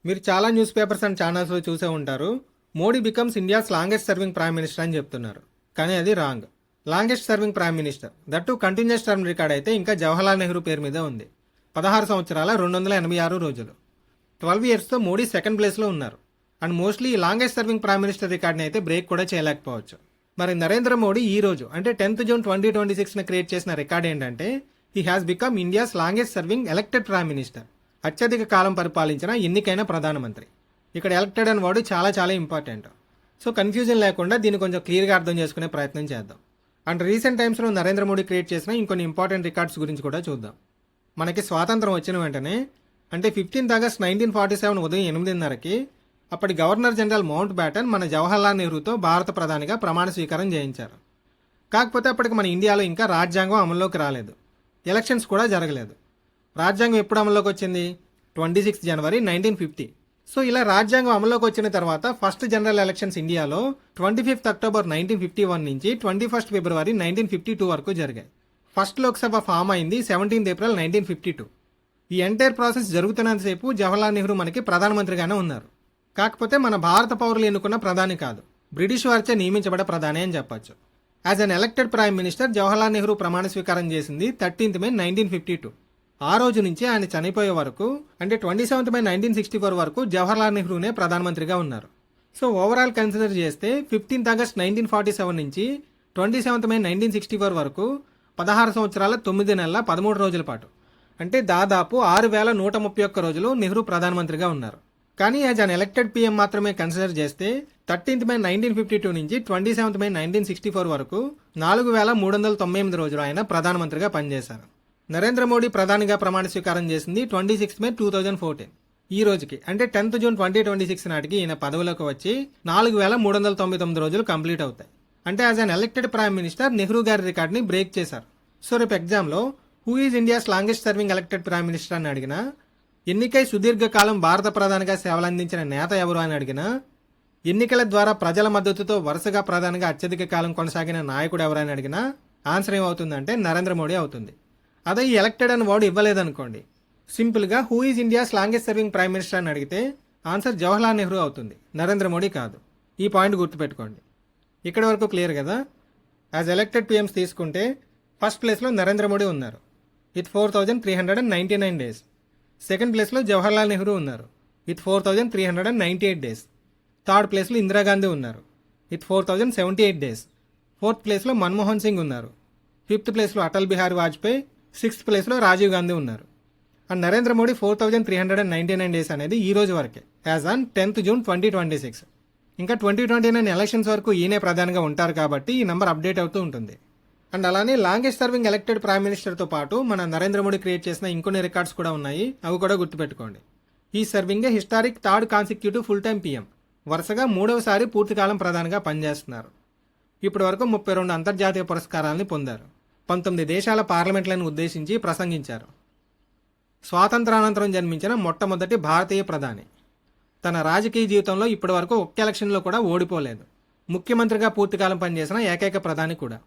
మీరు చాలా news papers and ఛానల్స్లో చూసే ఉంటారు. Modi becomes India's longest serving prime minister అని చెప్తున్నారు. కానీ అది wrong. Longest serving prime minister that continuous term record అయితే ఇంకా జవహర్లాల్ నెహ్రూ పేరు మీద ఉంది. 16 సంవత్సరాల 286 రోజులు. 12 ఇయర్స్తో మోడీ సెకండ్ ప్లేస్లో ఉన్నారు. అండ్ మోస్ట్లీ ఈ లాంగెస్ట్ సర్వింగ్ ప్రైమ్ మినిస్టర్ రికార్డ్ని అయితే బ్రేక్ కూడా చేయలేకపోవచ్చు. మరి నరేంద్ర మోడీ ఈ రోజు అంటే 10th జూన్ 2026 క్రియేట్ చేసిన రికార్డ్ ఏంటంటే he has become India's longest serving elected prime minister. అత్యధిక కాలం పరిపాలించిన ఎన్నికైన ప్రధానమంత్రి. ఇక్కడ ఎలక్టెడ్ అనే వర్డ్ చాలా చాలా ఇంపార్టెంట్. సో కన్ఫ్యూజన్ లేకుండా దీన్ని కొంచెం క్లియర్గా అర్థం చేసుకునే ప్రయత్నం చేద్దాం. అండ్ రీసెంట్ టైమ్స్లో నరేంద్ర మోడీ క్రియేట్ చేసిన ఇంకొన్ని ఇంపార్టెంట్ రికార్డ్స్ గురించి కూడా చూద్దాం. మనకి స్వాతంత్రం వచ్చిన వెంటనే అంటే 15th ఆగస్ట్ 1947 ఉదయం 8:30కి అప్పటి గవర్నర్ జనరల్ మౌంట్ బ్యాటన్ మన జవహర్లాల్ నెహ్రూతో భారత ప్రధానిగా ప్రమాణ స్వీకారం చేయించారు. కాకపోతే అప్పటికి మన ఇండియాలో ఇంకా రాజ్యాంగం అమల్లోకి రాలేదు. ఎలక్షన్స్ కూడా జరగలేదు. రాజ్యాంగం ఎప్పుడు అమల్లోకి వచ్చింది? 26 జనవరి 1950. సో ఇలా రాజ్యాంగం అమల్లోకి వచ్చిన తర్వాత ఫస్ట్ జనరల్ ఎలక్షన్స్ ఇండియాలో 25th అక్టోబర్ 1951 నుంచి 21st ఫిబ్రవరి 1952 వరకు జరిగాయి. ఫస్ట్ లోక్సభ ఫామ్ అయింది 17th ఏప్రిల్ 1952. ఈ ఎంటైర్ ప్రాసెస్ జరుగుతున్నంతసేపు జవహర్లాల్ నెహ్రూ మనకి ప్రధానమంత్రిగానే ఉన్నారు. కాకపోతే మన భారత పౌరులు ఎన్నుకున్న ప్రధాని కాదు, బ్రిటిష్ వారిచే నియమించబడే ప్రధాని అని చెప్పొచ్చు. As an elected prime minister Jawaharlal Nehru ప్రమాణ స్వీకారం చేసింది 13th మే 1952. ఆ రోజు నుంచి ఆయన చనిపోయే వరకు అంటే 27th మే 1964 వరకు జవహర్లాల్ నెహ్రూనే ప్రధానమంత్రిగా ఉన్నారు. సో ఓవరాల్ కన్సిడర్ చేస్తే 15th ఆగస్ట్ 1947 నుంచి 27th మే 1964 వరకు 16 సంవత్సరాల 9 నెలల 13 రోజుల పాటు అంటే దాదాపు 6131 రోజులు నెహ్రూ ప్రధానమంత్రిగా ఉన్నారు. కానీ యాజ్ అన్ ఎలక్టెడ్ పీఎం మాత్రమే కన్సిడర్ చేస్తే 13th మే 1952 నుంచి 27th మే 1964 వరకు 4398 రోజులు ఆయన ప్రధానమంత్రిగా పనిచేశారు. నరేంద్ర మోడీ ప్రధానిగా ప్రమాణ స్వీకారం చేసింది 26th మే 2014. ఈ రోజుకి అంటే 10th జూన్ 2026 నాటికి ఈయన పదవిలోకి వచ్చి 4399 రోజులు కంప్లీట్ అవుతాయి. అంటే as an elected prime minister Nehru గారి రికార్డ్ని బ్రేక్ చేశారు. సో రేపు ఎగ్జామ్లో who is India's longest serving elected prime minister అని అడిగినా, ఎన్నికై సుదీర్ఘకాలం భారత ప్రధానిగా సేవలందించిన నేత ఎవరు అని అడిగినా, ఎన్నికల ద్వారా ప్రజల మద్దతుతో వరుసగా ప్రధానిగా అత్యధిక కాలం కొనసాగిన నాయకుడు ఎవరని అడిగినా ఆన్సర్ ఏమవుతుందంటే నరేంద్ర మోడీ అవుతుంది. అదే ఈ ఎలక్టెడ్ అని వర్డ్ ఇవ్వలేదనుకోండి, సింపుల్గా who is India's longest serving prime minister అని అడిగితే ఆన్సర్ జవహర్లాల్ నెహ్రూ అవుతుంది, నరేంద్ర మోడీ కాదు. ఈ పాయింట్ గుర్తుపెట్టుకోండి. ఇక్కడి వరకు క్లియర్ కదా? యాజ్ ఎలక్టెడ్ పీఎంస్ తీసుకుంటే ఫస్ట్ ప్లేస్లో నరేంద్ర మోడీ ఉన్నారు విత్ 4399 డేస్. సెకండ్ ప్లేస్లో జవహర్లాల్ నెహ్రూ ఉన్నారు విత్ 4398 డేస్. థర్డ్ ప్లేస్లో ఇందిరాగాంధీ ఉన్నారు విత్ 4078 డేస్. ఫోర్త్ ప్లేస్లో మన్మోహన్ సింగ్ ఉన్నారు. ఫిఫ్త్ ప్లేస్లో అటల్ బిహారీ వాజ్పేయి. సిక్స్త్ ప్లేస్లో రాజీవ్ గాంధీ ఉన్నారు. అండ్ నరేంద్ర మోడీ 4399 డేస్ అనేది ఈ రోజు వరకే, యాజ్ ఆన్ 10th జూన్ 2026. ఇంకా 2029 ఎలక్షన్స్ వరకు ఈయనే ప్రధానిగా ఉంటారు కాబట్టి ఈ నెంబర్ అప్డేట్ అవుతూ ఉంటుంది. అండ్ అలానే లాంగెస్ట్ సర్వింగ్ ఎలక్టెడ్ ప్రైమ్ మినిస్టర్తో పాటు మన నరేంద్ర మోడీ క్రియేట్ చేసిన ఇంకొన్ని రికార్డ్స్ కూడా ఉన్నాయి, అవి కూడా గుర్తుపెట్టుకోండి. ఈ serving historic third consecutive full time PM. వరుసగా 3వసారి పూర్తికాలం ప్రధానిగా పనిచేస్తున్నారు. ఇప్పటి వరకు 32 అంతర్జాతీయ పురస్కారాలని పొందారు. 19 దేశాల పార్లమెంట్లను ఉద్దేశించి ప్రసంగించారు. స్వాతంత్రానంతరం జన్మించిన మొట్టమొదటి భారతీయ ప్రధాని. తన రాజకీయ జీవితంలో ఇప్పటి వరకు ఒక్క ఎలక్షన్లో కూడా ఓడిపోలేదు. ముఖ్యమంత్రిగా పూర్తికాలం పనిచేసిన ఏకైక ప్రధాని కూడా.